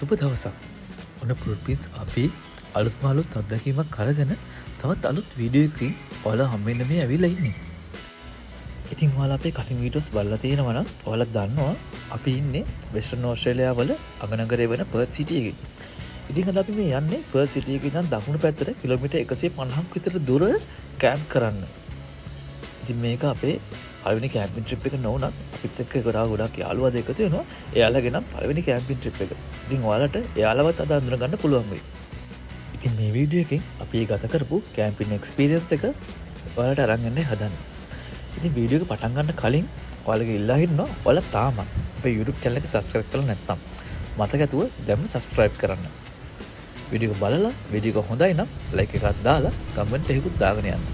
සුබ දවසක්. ඔන්න ප්‍රොඩ්පීස් අපි අලුත්ම අලුත් අත්දැකීමක් කරගෙන තවත් අලුත් වීඩියෝ එකකින් ඔයාලා හම්බෙන්න මේ ඇවිල්ලා ඉන්නේ. ඉතින් ඔයාලා අපේ කලින් වීඩියෝස් බලලා තියෙනවා නම් ඔයාලා දන්නවා අපි ඉන්නේ වෙස්ටර්න් ඕස්ට්‍රේලියාව වල අගනගරය වෙන පර්ත් සිටි එකේ. ඉතින් අද අපි මේ යන්නේ පර්ත් සිටි එකේ ඉඳන් දකුණු පැත්තට කිලෝමීටර් 150ක් විතර දුර කැම්ප් කරන්න. ඉතින් මේක අපේ පළවෙනි කැම්පින් ට්‍රිප් එක නොවුනත් අපිත් එක්ක ගොඩක් යාළුවා දෙක තියෙනවා. එයාලගේ නම් පළවෙනි කැම්පින් ට්‍රිප් එක. ඉතින් ඔයාලට එයාලවත් අද අඳුන ගන්න පුළුවන් වෙයි. ඉතින් මේ වීඩියෝ එකෙන් අපි ගත කරපු කැම්පින් එක්ස්පීරියන්ස් එක ඔයාලට අරන් යන්න හදන්නේ. ඉතින් වීඩියෝ එක පටන් ගන්න කලින් ඔයාලගේ ඉල්ලා හිටිනවා ඔයාලා තාම අපේ YouTube channel එක subscribe කරලා නැත්නම් මතක ඇතුව දැම්ම subscribe කරන්න. වීඩියෝ එක බලලා වීඩියෝ එක හොඳයි නම් like එකක් දාලා comment එකකුත් දාගෙන යන්න.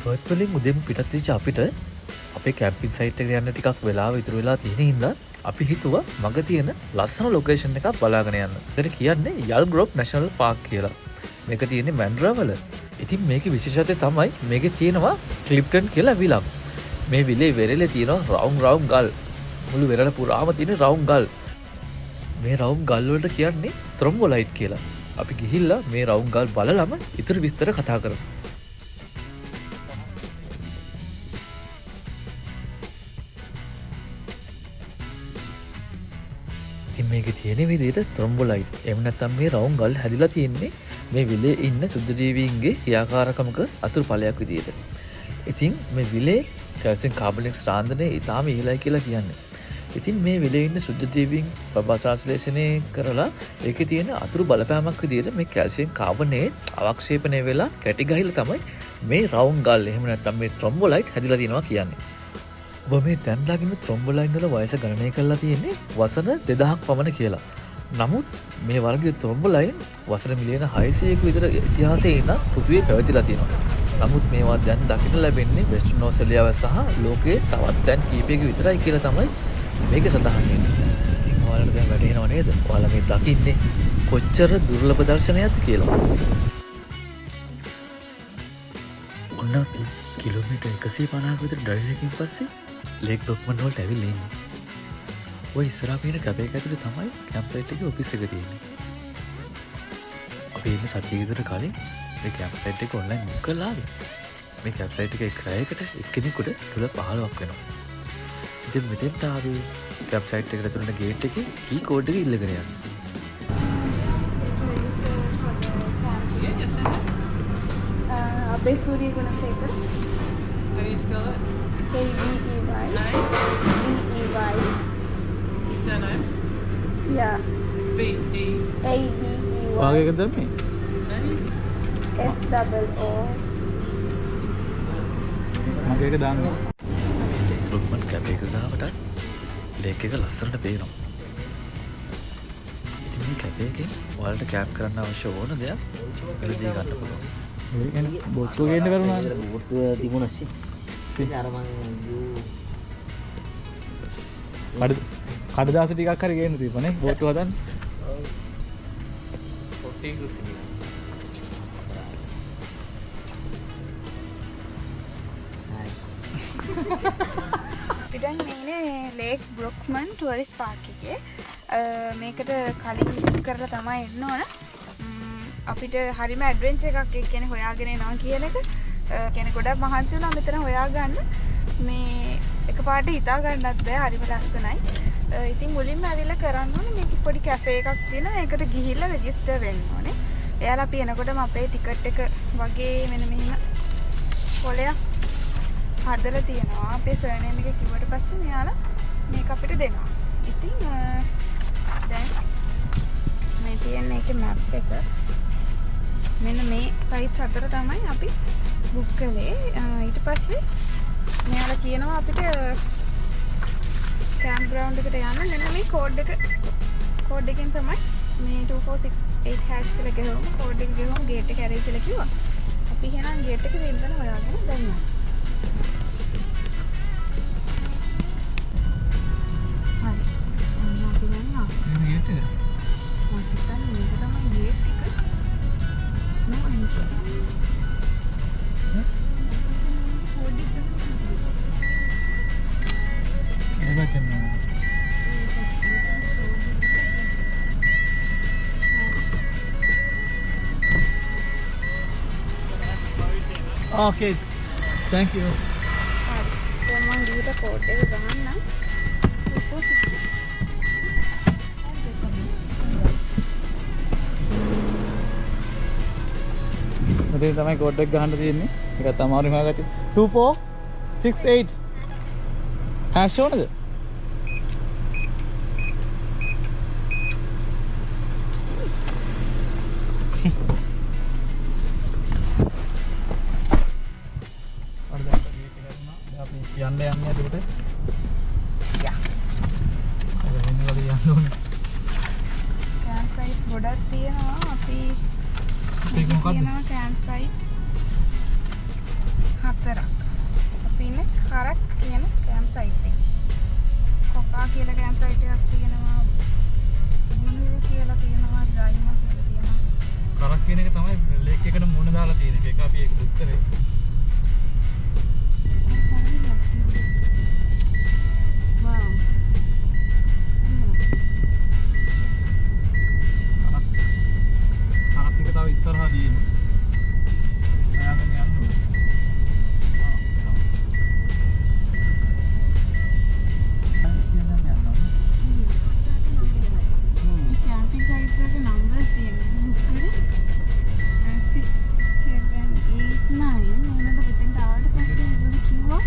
පර්ත් වලින් උදේම පිටත් වෙච්ච අපිට අපේ කැම්පින් සයිට් එකට යන්න ටිකක් වෙලාව ඉතුරු වෙලා තියෙන හින්දා අපි හිතුවා මග තියෙන ලස්සන ලොකේෂන් එකක් බලාගෙන යන්න. ඒකට කියන්නේ යල්ග්‍රොව් නැෂනල් පාක් කියලා. මේක තියෙන්නේ මැන්ඩ්‍රා වල. ඉතින් මේකේ විශේෂත්වය තමයි මේකේ තියෙනවා ක්ලිප්ටන් කියලා විලක්. මේ විලේ වෙරළේ තියෙනවා රවුම් ගල්. මුළු වෙරළ පුරාම තියෙන රවුම් ගල්. මේ රවුම් ගල් වලට කියන්නේ ත්‍රොම්බොලයිට් කියලා. අපි ගිහිල්ලා මේ රවුම් ගල් බලලම ඉතුරු විස්තර කතා කරමු. ඉතින් මේකේ තියෙන විදිහට ත්‍රොම්බොලයිට් එහෙම නැත්නම් මේ රවුම් ගල් හැදිලා තියෙන්නේ මේ විලේ ඉන්න සුද්ධ ජීවීන්ගේ ක්‍රියාකාරකමක අතුරු ඵලයක් විදිහට. ඉතින් මේ විලේ කැල්සියම් කාබොනේට් ස්ථාන්දනය ඉතාම ඉහළයි කියලා කියන්නේ. ඉතින් මේ විලේ ඉන්න සුද්ධ ජීවීන් ප්‍රබසාස්ලේෂණය කරලා ඒකේ තියෙන අතුරු බලපෑමක් විදිහට මේ කැල්සියම් කාබොනේට් අවක්ෂේපණය වෙලා කැටි ගහලා තමයි මේ රවුම් ගල් එහෙම නැත්නම් මේ ත්‍රොම්බොලයිට් හැදිලා තියෙනවා කියන්නේ. ඔබ මේ දැන්ලාගෙන ත්‍රොම්බොලයින් වල වයස ගණනය කරලා තියෙන්නේ වසර 2000ක් පමණ කියලා. නමුත් මේ වර්ගයේ ත්‍රොම්බොලයින් වසර මිලියන 600ක විතර ඉතිහාසයේ ඉඳන් පෘථිවියේ පැවතිලා තියෙනවා. නමුත් මේවා දැන් දකින්න ලැබෙන්නේ වෙස්ටර්න් ඕස්ට්‍රේලියාව සහ ලෝකයේ තවත් දැන් කීපයක විතරයි කියලා තමයි මේකේ සඳහන් වෙන්නේ. ඉතින් ඔයාලට දැන් වැටහෙනව නේද? ඔයාලා මේ දකින්නේ කොච්චර දුර්ලභ දර්ශනයක්ද කියලා. ඔන්න කිලෝමීටර් 150ක විතර ඩ්‍රයිව් එකකින් පස්සේ ලේක් බ්‍රොක්මන් වලට ඇවිල්ලා ඉන්නේ. ඔය ඉස්සරහා පේන කැප් එක ඇතුලේ තමයි කැම්ප් සයිට් එකේ ඔෆිස් එක තියෙන්නේ. අපි ඉන්න සතිය විතර කලින් මේ කැම්ප් සයිට් එක ඔන්ලයින් බුක් කරලා ආවේ. මේ කැම්ප් සයිට් එකේ ක්‍රයයකට එක්කෙනෙකුට $15ක් වෙනවා. ඉතින් මෙතෙන්ට ආවේ කැම්ප් සයිට් එකට ඇතුළේ ගේට් එකේ කී කෝඩ් එක ඉල්ලගෙන යන්න. අපේ සූර්ය Gunasekara. How do you spell it? KVEY. VEY. His surname? Yeah. V-E. AVEY. වාගේකද මේ? SOO. මගේ එක දාන්න. මේ ලේක් බ්‍රොක්මන් කැප් එක ගාවට ලේක් එක ලස්සනට පේනවා. ඉතින් මේ කැප් එකෙන් ඔයාලට කැම්ප් කරන්න අවශ්‍ය ඕන දෙයක් එළදී ගන්න පුළුවන්. ඒ කියන්නේ බෝට්ටුව ගේන්න කරුණා. බෝට්ටුව තිබුණා. අර මං කඩදාසි ටිකක් හරි ගේන්න තිබුණේ බෝට්ටුව හදන්න. පිටන් මේ ලේක් බ්‍රොක්මන් ටුවරිස්ට් පාක් එකේ මේකට කලින් බුක් කරලා තමයි එන්න ඕන. අපිට හරිම ඇඩ්වෙන්චර් එකක් ඒ කියන්නේ හොයාගෙන එනවා කියන එක. කියන්නේ ගොඩක් මහන්සි වුණා මෙතන හොයාගන්න. මේ එකපාරට හිතා ගන්නත් බෑ හරිම ලස්සනයි. ඉතින් මුලින්ම ඇවිල්ලා කරන්න ඕනේ මේක පොඩි කැෆේ එකක් තියෙනවා. ඒකට ගිහිල්ලා රෙජිස්ටර් වෙන්න ඕනේ. එයාලා අපි එනකොටම අපේ ටිකට් එක වගේ මෙන්න මෙහෙම පොලයක් හදලා තියෙනවා. අපේ සර්නේම් එක කිව්වට පස්සේ මෙයාලා මේක අපිට දෙනවා. ඉතින් දැන් මේ තියෙන එකේ මැප් එක මෙන්න මේ සයිට්ස් හතර තමයි අපි බුක් කළේ. ඊට පස්සේ මෙයාලා කියනවා අපිට කැම්ප් ග්‍රවුන්ඩ් එකට යන්න මෙන්න මේ කෝඩ් එකෙන් තමයි මේ 2468 හැෂ් කියලා ගහුවම කෝඩ් එක ගහුවම ගේට් එක ඇරෙයි කියලා කිව්වා. අපි එහෙනම් ගේට් එක දෙන්න හොයාගෙන දැන් යනවා. හරි. හිතන්නේ මේක තමයි ගේට් එක. නෝ එන්ට්‍රි. Okay, thank you. හරි. දැන් මම ගිහින් කෝඩ් එක ගහන්නම්. 2466. මෙතන තමයි කෝඩ් එක ගහන්න තියෙන්නේ. ඒකත් අමාරුයි හොයාගත්තේ. 2468. hash ඕනද? යන්න එතකොට යා. එන්න වගේ යන්න ඕනේ. කැම්ප් සයිට්ස් ගොඩක් තියෙනවා. අපි ඒක මොකක්ද? තියෙනවා කැම්ප් සයිට්ස් 4ක්. අපි ඉන්නේ කරක් කියන කැම්ප් සයිට් එක. කොකා කියලා කැම්ප් සයිට් එකක් තියෙනවා. ගුණුරු කියලා තියෙනවා. ජයිමා කියලා තියෙනවා. කරක් කියන එක තමයි ලේක් එකට මුණ දාලා තියෙන එක. ඒක අපි ඒක බුක් කරේ. Wow. කරක් එක තව ඉස්සරහා තියෙන්නේ. ආයෙත් යන්න ඕනේ. කැම්පින් සයිට්ස් වලට නම්බර්ස් තියෙනවා. බුක් කරේ 6 7 8 9 මොනවද පිටින්ට ආවට පස්සේ ඒක කිව්වා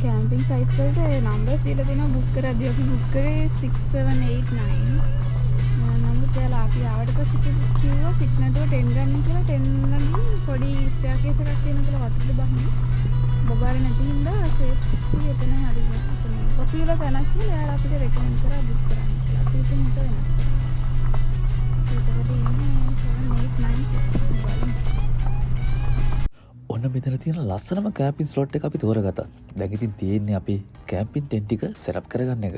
කැම්පින් සයිට්ස් වලට නම්බර්ස් දීලා තියෙනවා බුක් කරද්දී අපි බුක් කරේ 6 7 8 9 නමුත් එයාලා අපි ආවට පස්සේ කිව්වා 6 නැතුව 10 ගන්න කියලා 10 ගන්න පොඩි ස්ටේර්කේස් එකක් තියෙනවා කියලා වතුරට බහින්න බබාර නැති හින්දා සේෆ්ටි එතන හරියට අපේ පොපියුලර් තැනක් කියලා එයාලා අපිට රෙකමෙන්ඩ් කරා බුක් කරන්න කියලා අපි ඉතින් හිත වෙනවා ඒකට ඉන්නේ 7 8 9 ඔන්න මෙතන තියෙන ලස්සනම කැම්පින් ස්ලොට් එක අපි තෝරගත්තා. දැන් ඉතින් තියෙන්නේ අපි කැම්පින් ටෙන්ට් එක සෙටප් කරගන්න එක.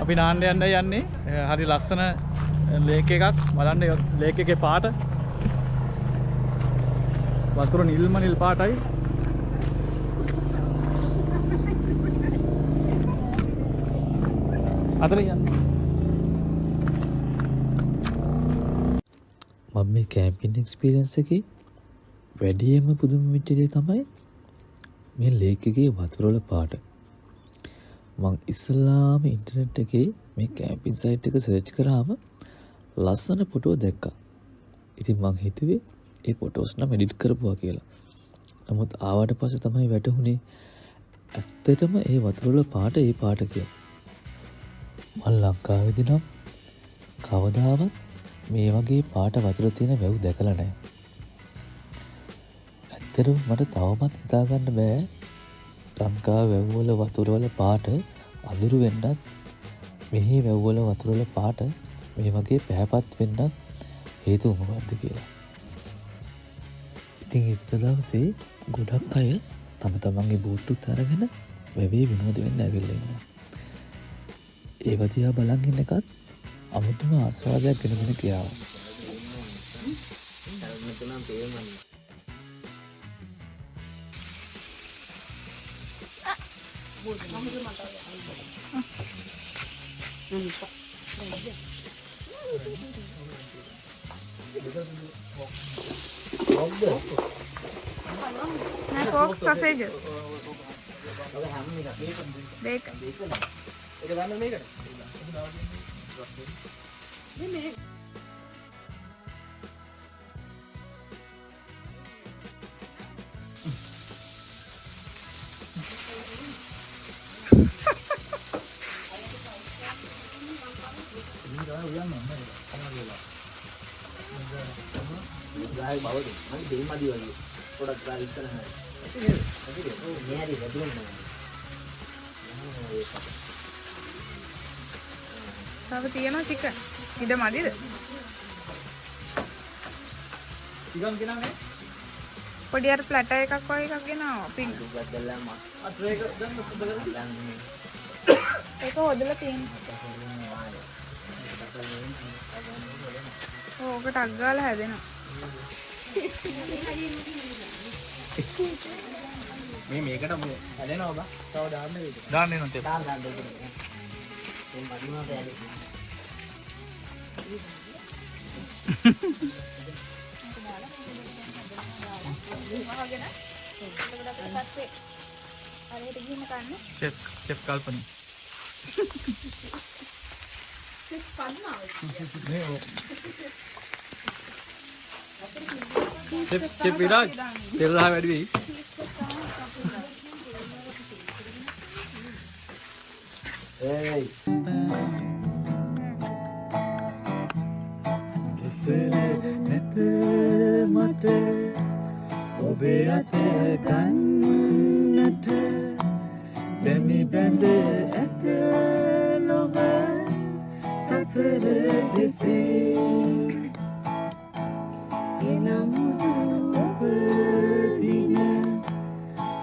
අපි නාන්න යන්න යන්නේ හරි ලස්සන ලේක් එකක් බලන්න ලේක් එකේ පාට වතුර නිල්ම නිල් පාටයි අතන යන්න. මම මේ කැම්පින් එක්ස්පීරියන්ස් එකේ වැඩියෙන්ම පුදුම වෙච්ච දේ තමයි මේ ලේක් එකේ වතුර වල පාට. මං ඉස්සල්ලාම ඉන්ටර්නෙට් එකේ මේ කැම්පින් සයිට් එක සර්ච් කරාම ලස්සන ෆොටෝ දැක්කා. ඉතින් මං හිතුවේ ඒ ෆොටෝස් නම් එඩිට් කරපුවා කියලා. නමුත් ආවට පස්සේ තමයි වැටහුනේ ඇත්තටම ඒ වතුර වල පාට ඒ පාට කියලා. මං ලංකාවේදී නම් කවදාවත් මේ වගේ පාට වතුර තියෙන වැව් දැකලා නැහැ. ඇත්තටම මට තවමත් හිතාගන්න බෑ ලංකාවේ වැව්වල වතුර වල පාට අඳුරු වෙන්නත් මෙහි වැව්වල වතුර වල පාට මේ වගේ පැහැපත් වෙන්නත් හේතුව මොකක්ද කියලා. ඉතින් ඊට දවසේ ගොඩක් අය තම තමන්ගේ බෝට්ටුත් අරගෙන වැවේ විනෝද වෙන්න ඇවිල්ලා ඉන්නවා. ඒව දිහා බලන් ඉන්න එකත් අමුතුම ආස්වාදයක් ගෙනගෙන ගියා. Pork sausages. Bacon. තව තියෙනවා චිකන්. ඉඩ මදිද? ඉතින් ගෙනාවේ පොඩි අර ප්ලැටර් එකක් වගේ එකක් ගෙනාවා. පින්. අතර එක දැන් සුද්ධ කරලා ඒක හොදලා තියෙනවා. ඕක ටක් ගාලා හැදෙනවා. මේ මේකට හැදෙනවා බා. තව දාන්න වේද? දාන්න එනවා තේ. දාන්න දෙන්න. මේ මඩුණා බෑලේ. Chef Kalpani. Chef Viraj. Tell her වැඩි වෙයි. Hey. නැත මට ඔබේ අත ගන්නට බැමි බැඳ ඇත නොව සසර දෙසේ එනමුදු ඔබ දින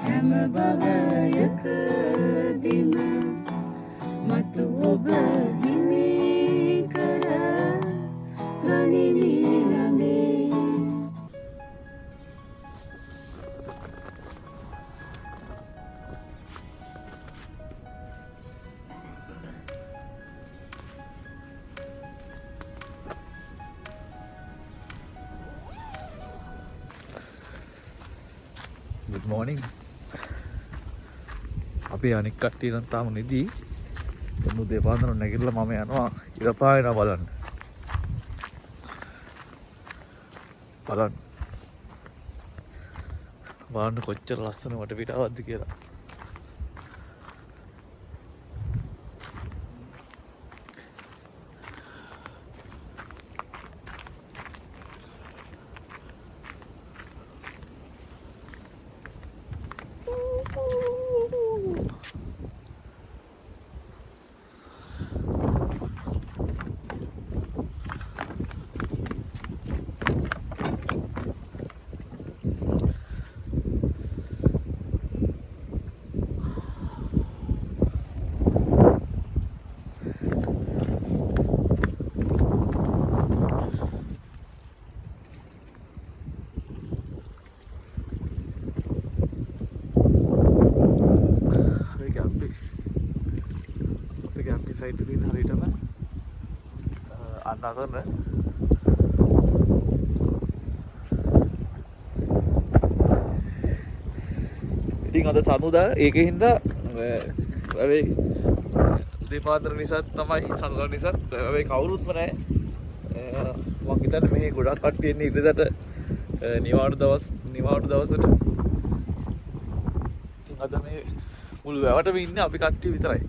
හැම භවයකදීම මතු ඔබ හිමි කර ගනිමි ළඟේ. Good morning. අපි අනික් කට්ටිය නම් තාම නිදි. දෙමු දෙපාන්දර නැගිටලා මම යනවා ඉර පායනවා බලන්න. බලන්න කොච්චර ලස්සන වට පිටාවක්ද කියලා. සයිට් එකේ තියෙන නගන ඉතින් අද සමුදා ඒක හින්දා ඇයි දෙපාදර නිසා තමයි සඳුදා නිසා ඇයි කවුරුත්ම නැහැ මං හිතන්නේ මේ ගොඩක් කට්ටිය ඉන්නේ ඉරිදට නිවාඩු දවසට ඉතින් අද මේ මුළු වැවටම ඉන්නේ අපි කට්ටිය විතරයි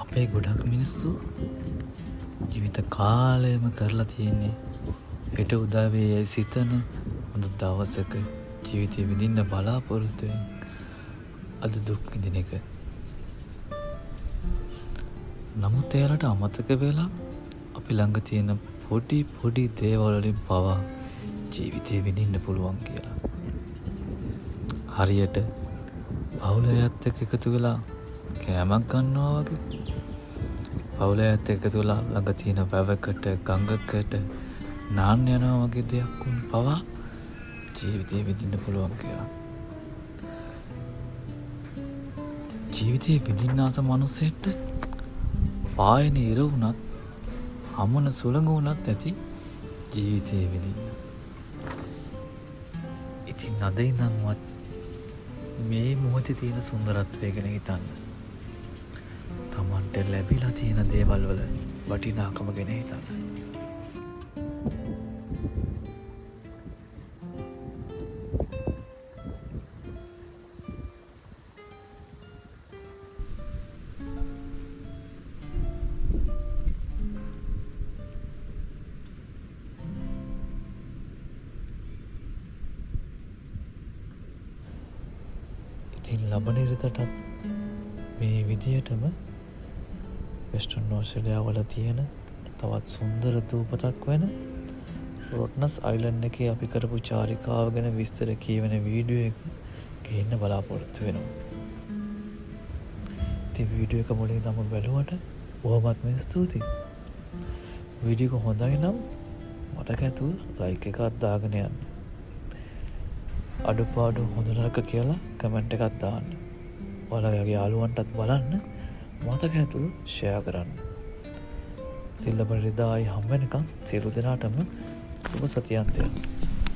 අපේ ගොඩක් මිනිස්සු ජීවිත කාලයම කරලා තියෙන්නේ හෙට උදාවේ සිතන හොඳ දවසක ජීවිතය විඳින්න බලාපොරොත්තුවෙන් අද දුක් විඳින එක. නමුත් එයාලට අමතක වෙලා අපි ළඟ තියෙන පොඩි දේවල් වලින් පවා ජීවිතය විඳින්න පුළුවන් කියලා. හරියට පවුලයත් එක්ක එකතු වෙලා කෑමක් ගන්නවා වගේ. පවුලයත් එකතු වෙලා ළඟ තියෙන වැවකට ගඟකට නාන්න යනවා වගේ දෙයක් වුන් පවා ජීවිතය විඳින්න පුළුවන් කියලා. ජීවිතය විඳින්න ආස මිනිස්සෙට පායන ඉර වුණත් හමුන සුළඟ වුණත් ඇති ජීවිතය විඳින්න. ඉතින් අද ඉඳන්වත් මේ මොහොතේ තියෙන සුන්දරත්වය ගැන හිතන්න. තමන්ට ලැබිලා තියෙන දේවල් වල වටිනාකම ගැන හිතන්න. ඉතින් ලබන ඉරිදටත් මේ විදියටම වෙස්ටර්න් ඕස්ට්‍රේලියාව වල තියෙන තවත් සුන්දර දූපතක් වෙන රොට්නස් අයිලන්ඩ් එකේ අපි කරපු චාරිකාව ගැන විස්තර කියවෙන වීඩියෝ එක ගේන්න බලාපොරොත්තු වෙනවා. ඉතින් වීඩියෝ එක මුලින් තම බැලුවට බොහොමත්ම ස්තුතියි. වීඩියෝ එක හොඳයි නම් මතක ඇතුව ලයික් එකක් දාගෙන යන්න. අඩුපාඩු හොඳ නරක කියලා කමෙන්ට් එකක් දාන්න. ඔයාලගේ යාළුවන්ටත් බලන්න මතක ඇතුව ෂෙයා කරන්න. තිල්ලබන රිදායි හම්බ වෙනකම් සියලු දෙනාටම සුබ සතියාන්තයක්.